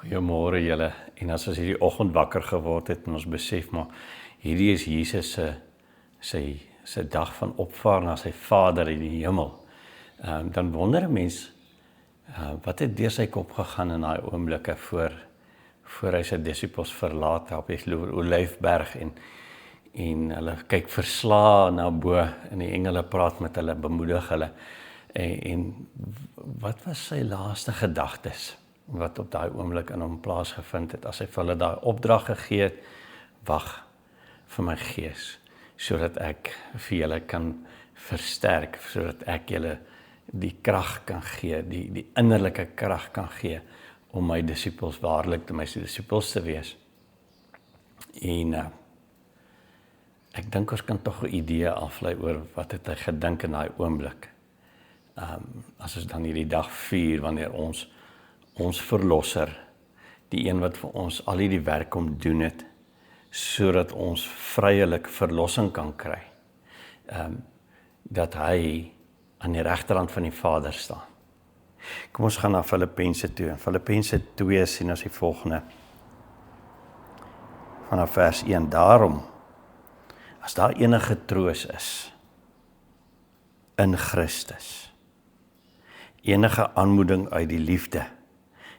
Goeiemôre julle. En as ons hierdie oggend wakker geword het en ons besef maar hierdie is Jesus se dag van opvaar na sy Vader in die hemel. Dan wonder 'n mens wat het deur sy kop gegaan in daai oomblikke voor hy sy disippels verlaat op die Olyfberg en hulle kyk verslae na bo en die engele praat met hulle, bemoedig hulle. En wat was sy laaste gedagtes wat op daai oomblik in hom plaasgevind het as hy vir hulle daai opdrag gegee het, wag vir my gees sodat ek vir julle kan versterk, sodat ek julle die krag kan gee, die innerlike krag kan gee om my disippels waarlik my disippels te wees. En ek dink ons kan tog 'n idee aflei oor wat het hy gedink in daai oomblik. As ons dan hierdie dag vier, wanneer ons verlosser, die een wat vir ons al hierdie werk kom doen het, sodat ons vrylik verlossing kan kry, dat hy aan die regterhand van die Vader staan. Kom ons gaan na Filippense toe. In Filippense 2 sien ons die volgende, vanaf vers 1, daarom, as daar enige troos is, in Christus, enige aanmoeding uit die liefde,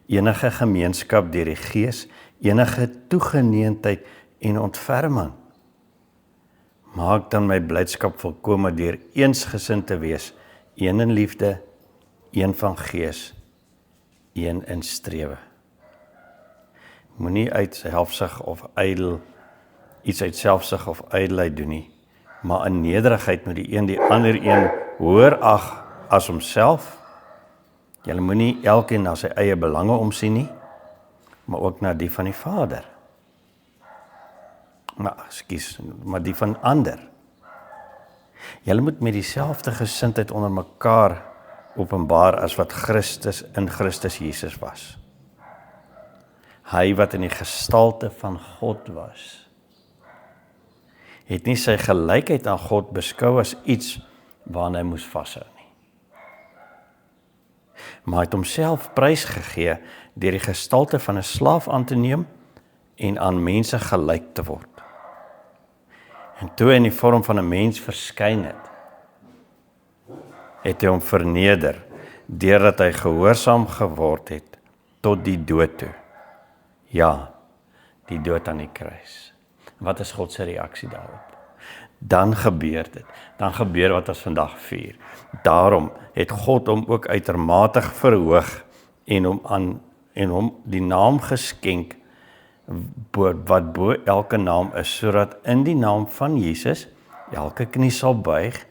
enige gemeenskap deur die Gees, enige toegeneentheid en ontferming, maak dan my blydskap volkome deur eensgesind te wees, een in liefde, een van gees, een in strewe. Moenie uit selfsug of ydel iets uit selfsug of ydelheid doen nie, maar in nederigheid moet die een die ander een hoër ag as homself. Julle moenie elkeen na sy eie belange omsien nie, maar ook na die van die Vader. Maar die van ander. Julle moet met dieselfde gesindheid onder mekaar openbaar as wat Christus in Christus Jesus was. Hy wat in die gestalte van God was, het nie sy gelykheid aan God beskou as iets waaraan hy moes vashou nie. Maar hy het homself prysgegee deur die gestalte van 'n slaaf aan te neem en aan mense gelyk te word. En toe hy in die vorm van 'n mens verskyn het hy hom verneder, deurdat hy gehoorsaam geword het tot die dood toe. Ja, die dood aan die kruis. Wat is God se reaksie daarop? Dan gebeur dit. Dan gebeur wat ons vandag vier. Daarom het God hom ook uitermate verhoog en hom die naam geskenk wat bo elke naam is, sodat in die naam van Jesus elke knie sal buig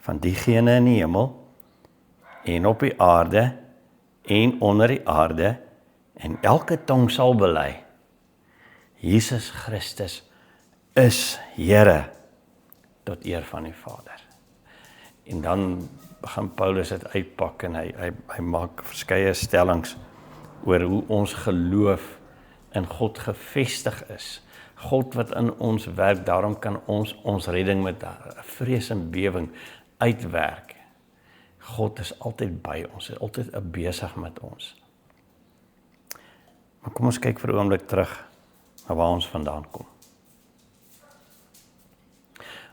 van diegene in die hemel en op die aarde en onder die aarde en elke tong sal bely. Jesus Christus is Here tot eer van die Vader. En dan begin Paulus dit uitpak en hy maak verskeie stellings oor hoe ons geloof in God gevestig is. God wat in ons werk, daarom kan ons redding met vrees en bewing uitwerk. God is altyd by ons, is altyd besig met ons. Maar kom ons kyk vir 'n oomblik terug na waar ons vandaan kom.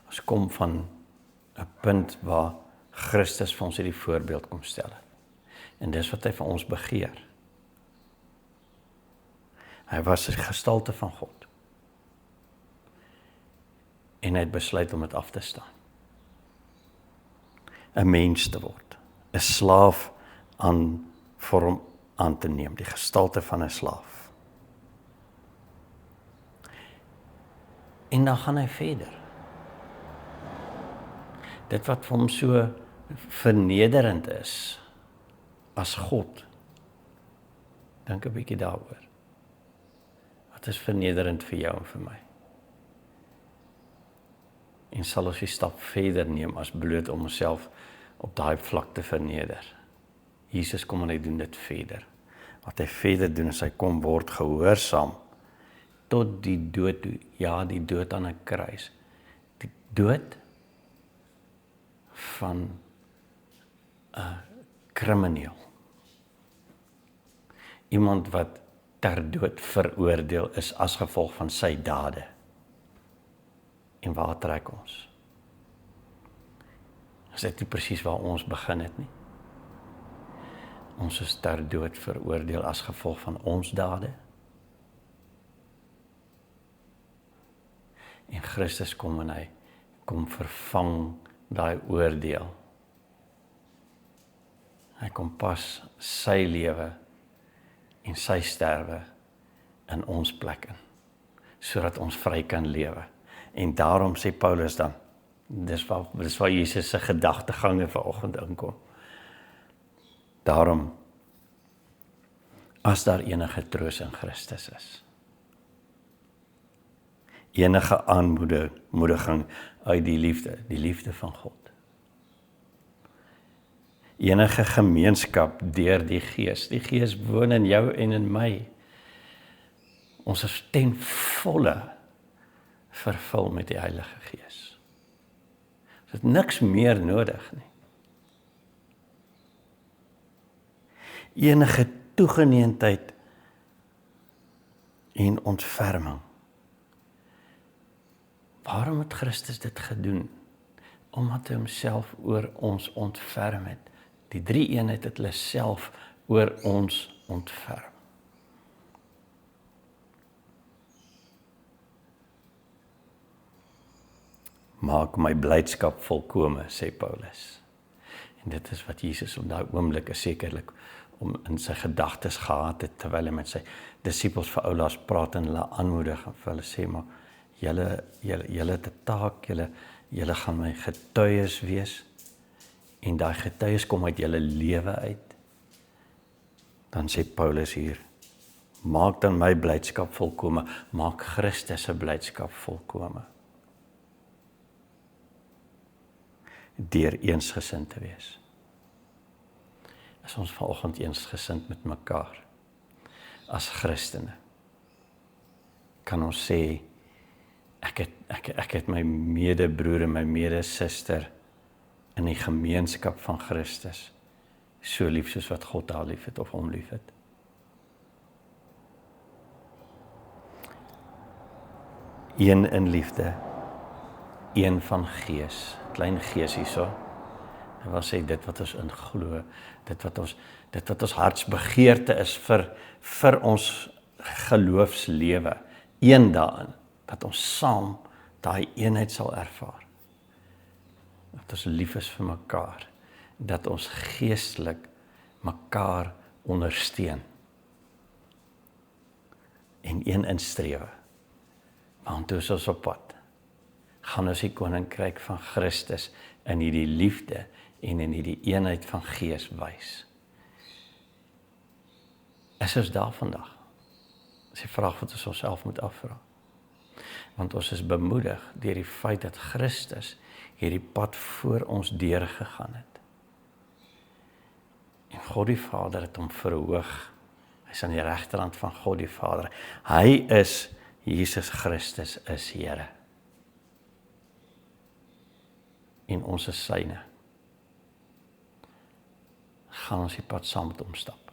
Ons kom van 'n punt waar Christus vir ons hierdie voorbeeld kom stel het. En dis wat hy van ons begeer. Hy was die gestalte van God. En hy het besluit om dit af te staan. 'n mens te word. 'n slaaf aan vorm aan te neem. Die gestalte van 'n slaaf. En dan gaan hy verder. Dit wat vir hom so vernederend is as God. Dink 'n bietjie daaroor. Wat is vernederend vir jou en vir my? En sal ons die stap verder neem as bloot om onsself op daai vlak te verneder. Jesus kom en hy doen dit verder. Wat hy verder doen is hy kom word gehoorsaam tot die dood toe. Ja, die dood aan 'n kruis. Die dood van 'n krimineel. Iemand wat ter dood veroordeel is as gevolg van sy dade. En waar trek ons? Is dit nie presies waar ons begin het nie? Ons is ter dood veroordeel as gevolg van ons dade. En Christus kom en hy kom vervang daai oordeel. Hy kom pas sy lewe en sy sterwe in ons plek in, sodat ons vry kan lewe. En daarom sê Paulus dan, dis waar Jesus se gedagtegange vanoggend inkom. Daarom, as daar enige troos in Christus is, enige aanmoediging uit die liefde van God, enige gemeenskap deur die Gees woon in jou en in my, ons is ten volle vervul met die Heilige Gees. Ons het niks meer nodig nie. Enige toegeneentheid en ontferming. Waarom het Christus dit gedoen? Omdat hy homself oor ons ontferm het. Die drie eenheid het hulle self oor ons ontferm. Maak my blydskap volkome, sê Paulus. En dit is wat Jesus op daai oomblik sekerlik om in sy gedagtes gehad het, terwyl hy met sy disippels vir oulaas praat en hulle aanmoedig en vir hulle sê, maar julle het 'n taak, julle gaan my getuies wees, en daai getuies kom uit julle lewe uit. Dan sê Paulus hier, maak dan my blydskap volkome, maak Christus se blydskap volkome. Deur eensgesind te wees. Is ons vanoggend eensgesind met mekaar, as Christene, kan ons sê, ek het my medebroer en my medesuster in die gemeenskap van Christus, so lief soos wat God haar lief het of hom lief het. Een in liefde, een van gees, klein gees hierso. En wil sê dit wat ons in glo, dit wat ons hartsbegeerte is vir ons geloofslewe, een daarin, dat ons saam daai eenheid sal ervaar. Dat ons lief is vir mekaar, dat ons geestelik mekaar ondersteun en een instrewe. Want toe is ons op pad, gaan ons die koninkryk van Christus in hierdie liefde en in hierdie eenheid van gees wys. Is ons daar vandag? Dis die vraag wat ons onsself moet afvra. Want ons is bemoedig deur die feit dat Christus hierdie pad voor ons deurgegaan het. En God die Vader het hom verhoog. Hy is aan die regterhand van God die Vader. Hy is, Jesus Christus is Here. En ons is syne. Gaan ons die pad saam met hom stap.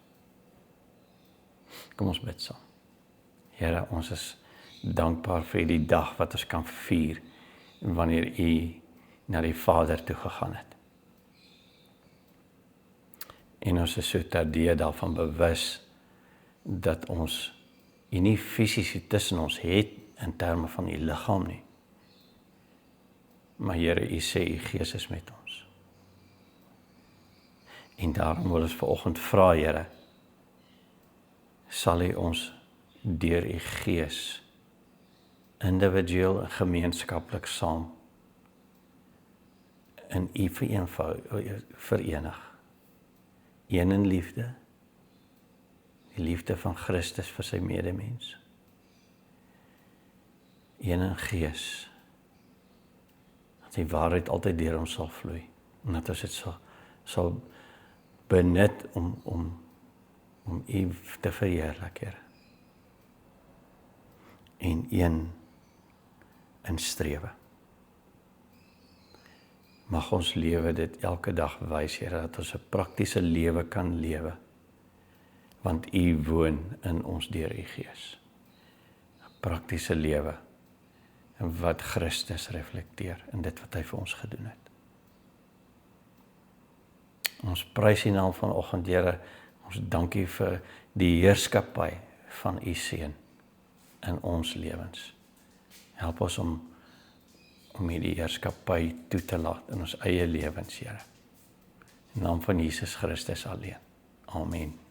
Kom ons bid saam. Here, ons is dankbaar vir die dag wat ons kan vier, wanneer U na die Vader toe gegaan het. En ons is so terdee daarvan bewus, dat ons U nie fisies tussen ons het, in terme van U liggaam nie. Maar Here, U sê U Gees is met ons. En daarom wil ons vanoggend vra, Here, sal U ons deur U Gees individueel en gemeenskaplik saam in U verenig. Een in liefde, die liefde van Christus vir sy medemens. Een in gees, dat die waarheid altyd deur ons sal vloei, en dat ons dit sal benut om U te verheerlik, Here. En een in strewe. Mag ons lewe dit elke dag wys, Here, dat ons 'n praktiese lewe kan lewe, want U woon in ons deur U Gees. 'n Praktiese lewe, en wat Christus reflekteer in dit wat hy vir ons gedoen het. Ons prys U naam vanoggend, Here, ons dankie vir die heerskappy van U Seun in ons lewens. Help ons om hierdie heerskappy toe te laat in ons eie lewens, Here. In naam van Jesus Christus alleen. Amen.